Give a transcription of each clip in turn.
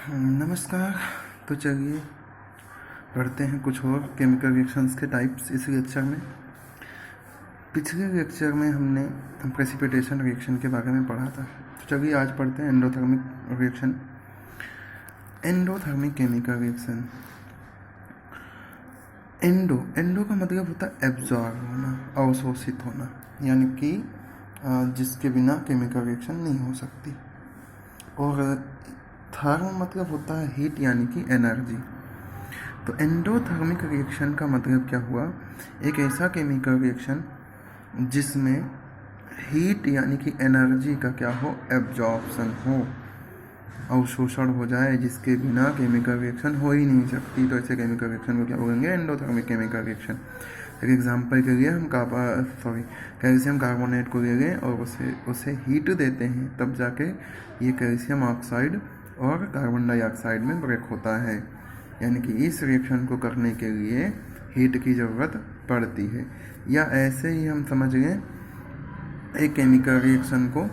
नमस्कार। तो चलिए पढ़ते हैं कुछ और केमिकल रिएक्शंस के टाइप्स इस लेक्चर में। पिछले लेक्चर में हमने प्रेसिपिटेशन रिएक्शन के बारे में पढ़ा था। तो चलिए आज पढ़ते हैं endothermic reaction. Endothermic chemical reaction. Endo का मतलब होता है एब्जॉर्ब होना, अवशोषित होना, यानी कि जिसके बिना केमिकल रिएक्शन नहीं हो सकती। और थर्म मतलब होता है हीट, यानी कि एनर्जी। तो एंडोथर्मिक रिएक्शन का मतलब क्या हुआ? एक ऐसा केमिकल रिएक्शन जिसमें हीट यानी कि एनर्जी का क्या हो, एब्जॉर्प्शन हो, अवशोषण हो जाए, जिसके बिना केमिकल रिएक्शन हो ही नहीं सकती। तो ऐसे केमिकल रिएक्शन को क्या बोलेंगे? Endothermic chemical reaction. एक एग्जांपल के लिए हम कैल्शियम कार्बोनेट को ले लें और उसे हीट देते हैं, तब जाके ये कैल्शियम ऑक्साइड और कार्बन डाइऑक्साइड में ब्रेक होता है। यानी कि इस रिएक्शन को करने के लिए हीट की ज़रूरत पड़ती है। या ऐसे ही हम समझ लें एक केमिकल रिएक्शन को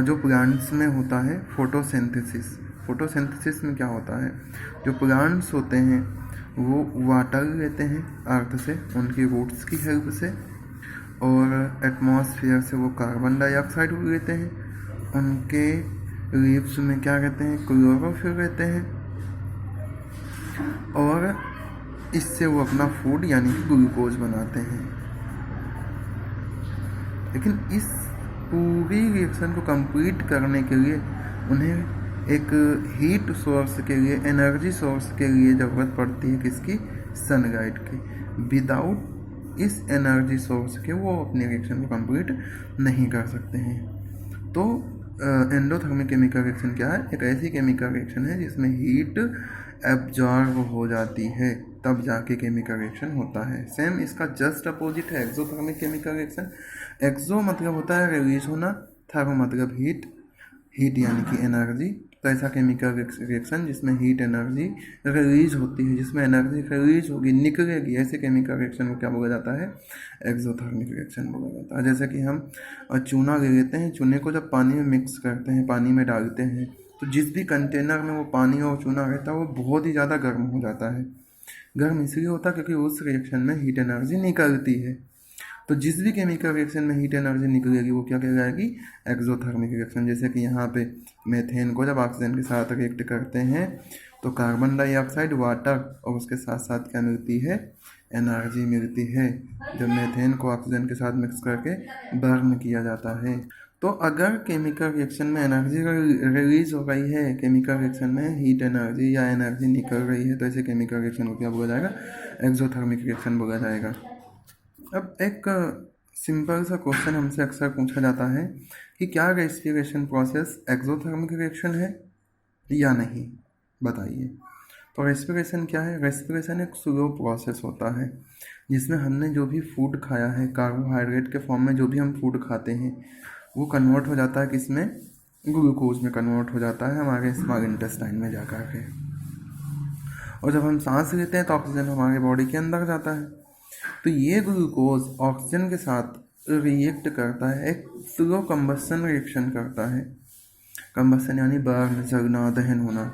जो प्लांट्स में होता है, फोटोसिंथेसिस। फोटोसिंथेसिस में क्या होता है? जो प्लांट्स होते हैं वो वाटर लेते हैं अर्थ से, उनकी रूट्स की हेल्प से, और एटमॉस्फेयर से वो कार्बन डाइऑक्साइड लेते हैं। उनके लीव्स में क्या कहते हैं? क्लोरोफिल रहते हैं, और इससे वो अपना फूड यानी कि ग्लूकोज बनाते हैं। लेकिन इस पूरी रिएक्शन को कंप्लीट करने के लिए उन्हें एक हीट सोर्स के लिए, एनर्जी सोर्स के लिए ज़रूरत पड़ती है। किसकी? सनलाइट की। विदाउट इस एनर्जी सोर्स के वो अपनी रिएक्शन को कंप्लीट नहीं कर सकते हैं। तो एंडोथर्मिक केमिकल रिएक्शन क्या है? एक ऐसी केमिकल रिएक्शन है जिसमें हीट एब्जॉर्ब हो जाती है, तब जाके केमिकल रिएक्शन होता है। सेम इसका जस्ट अपोजिट है एक्सोथर्मिक केमिकल रिएक्शन। एक्सो मतलब होता है रिलीज होना, थर्मो मतलब हीट यानी कि एनर्जी। तो ऐसा केमिकल रिएक्शन जिसमें हीट एनर्जी रिलीज होती है, जिसमें एनर्जी रिलीज होगी, निकलेगी, ऐसे केमिकल रिएक्शन को क्या बोला जाता है? एक्सोथर्मिक रिएक्शन बोला जाता है। जैसे कि हम चूना ले लेते हैं, चूने को जब पानी में मिक्स करते हैं, पानी में डालते हैं, तो जिस भी कंटेनर में वो पानी और चूना रहता है वो बहुत ही ज़्यादा गर्म हो जाता है। गर्म इसलिए होता है क्योंकि उस रिएक्शन में हीट एनर्जी निकलती है। तो जिस भी केमिकल रिएक्शन में हीट एनर्जी निकलेगी वो क्या कहलाएगी? Exothermic reaction. जैसे कि यहाँ पे मेथेन को जब ऑक्सीजन के साथ रिएक्ट करते हैं तो कार्बन डाइऑक्साइड, वाटर और उसके साथ साथ क्या मिलती है? एनर्जी मिलती है, जब मेथेन को ऑक्सीजन के साथ मिक्स करके बर्न किया जाता है। तो अगर केमिकल रिएक्शन में एनर्जी रिलीज हो गई है, केमिकल रिएक्शन में हीट एनर्जी या एनर्जी निकल रही है, तो ऐसे केमिकल रिएक्शन को क्या बोला जाएगा? एक्सोथर्मिक रिएक्शन बोला जाएगा। अब एक सिंपल सा क्वेश्चन हमसे अक्सर पूछा जाता है कि क्या रेस्पिरेशन प्रोसेस एक्सोथर्मिक रिएक्शन है या नहीं, बताइए। तो रेस्पिरेशन क्या है? रेस्पिरेशन एक स्लो प्रोसेस होता है जिसमें हमने जो भी फूड खाया है, कार्बोहाइड्रेट के फॉर्म में जो भी हम फूड खाते हैं, वो कन्वर्ट हो जाता है किसमें? ग्लूकोज में कन्वर्ट हो जाता है हमारे स्मॉल इंटेस्टाइन में जाकर के। और जब हम सांस लेते हैं तो ऑक्सीजन हमारे बॉडी के अंदर जाता है। तो ये ग्लूकोज ऑक्सीजन के साथ रिएक्ट करता है, एक स्लो कंबस्शन रिएक्शन करता है। कंबस्शन यानी बर्न, जलना, दहन होना।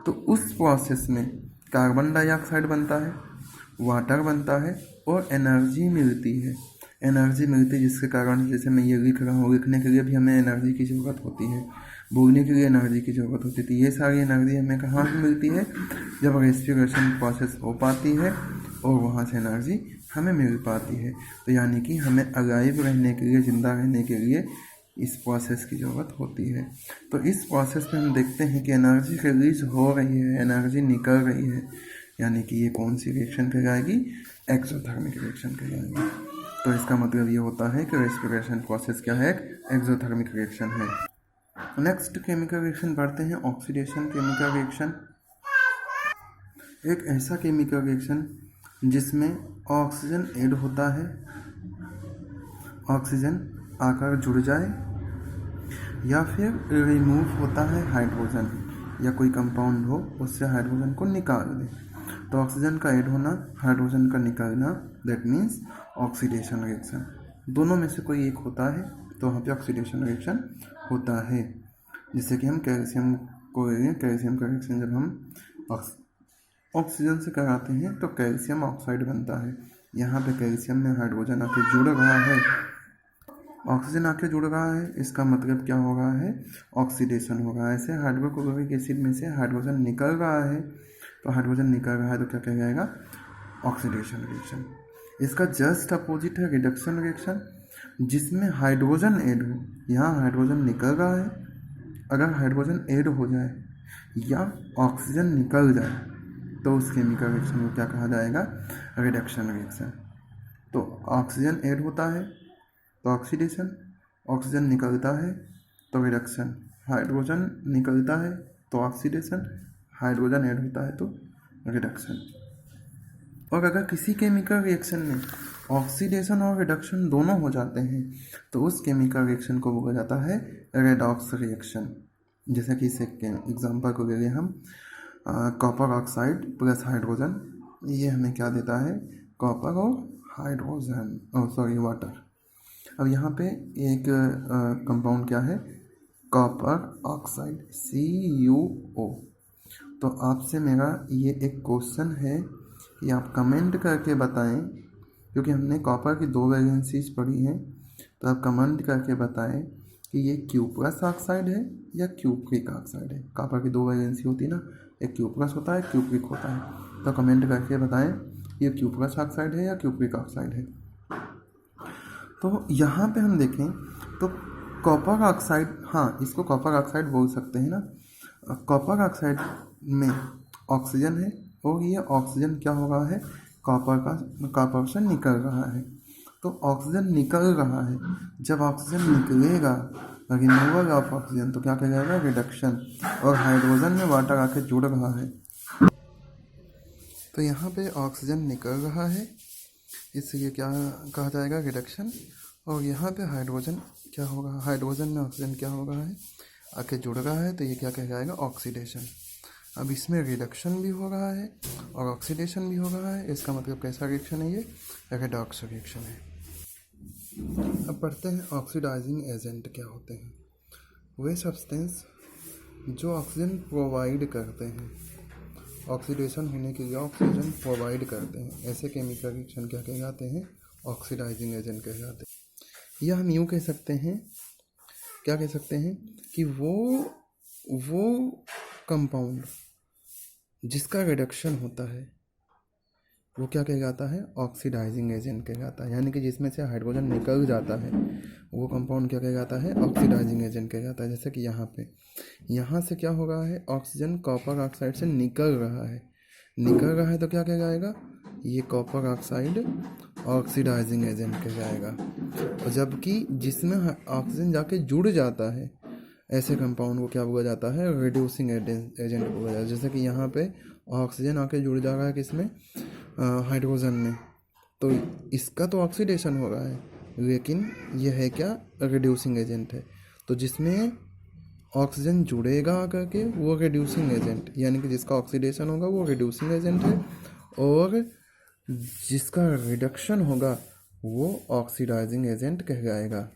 तो उस प्रोसेस में कार्बन डाइऑक्साइड बनता है, वाटर बनता है और एनर्जी मिलती है। जिसके कारण, जैसे मैं ये लिख रहा हूँ, लिखने के लिए भी हमें एनर्जी की ज़रूरत होती है, बोलने के लिए एनर्जी की ज़रूरत होती है। ये सारी एनर्जी हमें कहाँ से मिलती है? जब रेस्पिरेशन प्रोसेस हो पाती है और वहाँ से एनर्जी हमें मिल पाती है। तो यानी कि हमें अलाइव रहने के लिए, ज़िंदा रहने के लिए इस प्रोसेस की ज़रूरत होती है। तो इस प्रोसेस में हम देखते हैं कि एनर्जी रिलीज हो रही है, एनर्जी निकल रही है, यानी कि ये कौन सी रिएक्शन कहलाएगी? एक्सोथर्मिक रिएक्शन कहलाएगी। तो इसका मतलब ये होता है कि रेस्पिरेशन प्रोसेस क्या है? एक्सोथर्मिक रिएक्शन है। नेक्स्ट केमिकल रिएक्शन पढ़ते हैं, ऑक्सीडेशन केमिकल रिएक्शन। एक ऐसा केमिकल रिएक्शन जिसमें ऑक्सीजन ऐड होता है, ऑक्सीजन आकर जुड़ जाए, या फिर रिमूव होता है हाइड्रोजन, या कोई कंपाउंड हो उससे हाइड्रोजन को निकाल दे। तो ऑक्सीजन का ऐड होना, हाइड्रोजन का निकलना, दैट मीन्स ऑक्सीडेशन रिएक्शन। दोनों में से कोई एक होता है तो वहाँ पे ऑक्सीडेशन रिएक्शन होता है। जैसे कि हम कैल्शियम को ले लें। कैल्शियम का रिएक्शन जब हम ऑक्सीजन से कराते हैं तो कैल्शियम ऑक्साइड बनता है। यहाँ पे कैल्शियम में हाइड्रोजन आके जुड़ रहा है, ऑक्सीजन आके जुड़ रहा है, इसका मतलब क्या हो रहा है, ऑक्सीडेशन हो रहा है। ऐसे हाइड्रोक्लोरिक एसिड में से हाइड्रोजन निकल रहा है, तो हाइड्रोजन निकल रहा है तो क्या कहा जाएगा, ऑक्सीडेशन रिएक्शन। इसका जस्ट अपोजिट है रिडक्शन रिएक्शन, जिसमें हाइड्रोजन ऐड हो। यहाँ हाइड्रोजन निकल रहा है, अगर हाइड्रोजन ऐड हो जाए या ऑक्सीजन निकल जाए तो उस केमिकल रिएक्शन को क्या कहा जाएगा, रिडक्शन रिएक्शन। तो ऑक्सीजन ऐड होता है तो ऑक्सीडेशन, ऑक्सीजन निकलता है तो रिडक्शन, हाइड्रोजन निकलता है तो ऑक्सीडेशन, हाइड्रोजन ऐड होता है तो रिडक्शन। और अगर किसी केमिकल रिएक्शन में ऑक्सीडेशन और रिडक्शन दोनों हो जाते हैं तो उस केमिकल रिएक्शन को बोला जाता है रेडॉक्स रिएक्शन। जैसे कि इसे एग्जांपल को ले लिए हम, कॉपर ऑक्साइड प्लस हाइड्रोजन, ये हमें क्या देता है, कॉपर और हाइड्रोजन, वाटर। अब यहाँ पे एक कंपाउंड क्या है, कॉपर ऑक्साइड CuO। तो आपसे मेरा ये एक क्वेश्चन है कि आप कमेंट करके बताएं, क्योंकि हमने कॉपर की 2 वैलेंसीज पढ़ी हैं, तो आप कमेंट करके बताएं कि ये Q+ ऑक्साइड है या Q+ ऑक्साइड है। कॉपर की 2 वैलेंसी होती है ना, एक Q+ होता है, Q+ होता है। तो कमेंट करके बताएं ये Q+ ऑक्साइड है या Q+ ऑक्साइड है। तो यहाँ पे हम देखें तो कॉपर ऑक्साइड, हाँ इसको कॉपर ऑक्साइड बोल सकते हैं ना। कॉपर ऑक्साइड में ऑक्सीजन है और ये ऑक्सीजन क्या हो रहा है, कॉपर से निकल रहा है। तो ऑक्सीजन निकल रहा है, जब ऑक्सीजन निकलेगा रिमूवल ऑफ ऑक्सीजन तो क्या कहलाएगा, रिडक्शन। और हाइड्रोजन में वाटर आके जुड़ रहा है, तो यहाँ पे ऑक्सीजन निकल रहा है, इसलिए क्या कहा जाएगा, रिडक्शन। और यहाँ पे हाइड्रोजन क्या होगा, हाइड्रोजन में ऑक्सीजन क्या हो रहा है, आके जुड़ रहा है, तो ये क्या कहा जाएगा, ऑक्सीडेशन। अब इसमें रिडक्शन भी हो रहा है और ऑक्सीडेशन भी हो रहा है, इसका मतलब कैसा रिएक्शन है, ये रेडॉक्स रिएक्शन है। अब पढ़ते हैं ऑक्सीडाइजिंग एजेंट क्या होते हैं। वे सब्सटेंस जो ऑक्सीजन प्रोवाइड करते हैं, ऑक्सीडेशन होने के लिए ऑक्सीजन प्रोवाइड करते हैं, ऐसे केमिकल रिएक्शन क्या कहलाते हैं, ऑक्सीडाइजिंग एजेंट कहलाते हैं। या हम यूँ कह सकते हैं, क्या कह सकते हैं कि वो कंपाउंड जिसका रिडक्शन होता है वो क्या कहलाता है, ऑक्सीडाइजिंग एजेंट कहलाता है। यानी कि जिसमें से हाइड्रोजन निकल जाता है वो कंपाउंड क्या कहलाता है, ऑक्सीडाइजिंग एजेंट कहलाता है। जैसे कि यहाँ से क्या हो रहा है, ऑक्सीजन कॉपर ऑक्साइड से निकल रहा है तो क्या कहलाएगा, ये कॉपर ऑक्साइड ऑक्सीडाइजिंग एजेंट कहलाएगा। और जबकि जिसमें ऑक्सीजन जाके जुड़ जाता है ऐसे कंपाउंड को क्या बोला जाता है, रिड्यूसिंग एजेंट बोला जाता है। जैसे कि यहाँ पे ऑक्सीजन आके जुड़ जा रहा है किसमें, हाइड्रोजन में, तो इसका तो ऑक्सीडेशन हो रहा है, लेकिन यह है क्या, रिड्यूसिंग एजेंट है। तो जिसमें ऑक्सीजन जुड़ेगा आकर के वो रिड्यूसिंग एजेंट, यानी कि जिसका ऑक्सीडेशन होगा वो रिड्यूसिंग एजेंट है, और जिसका रिडक्शन होगा वो ऑक्सीडाइजिंग एजेंट कहलाएगा।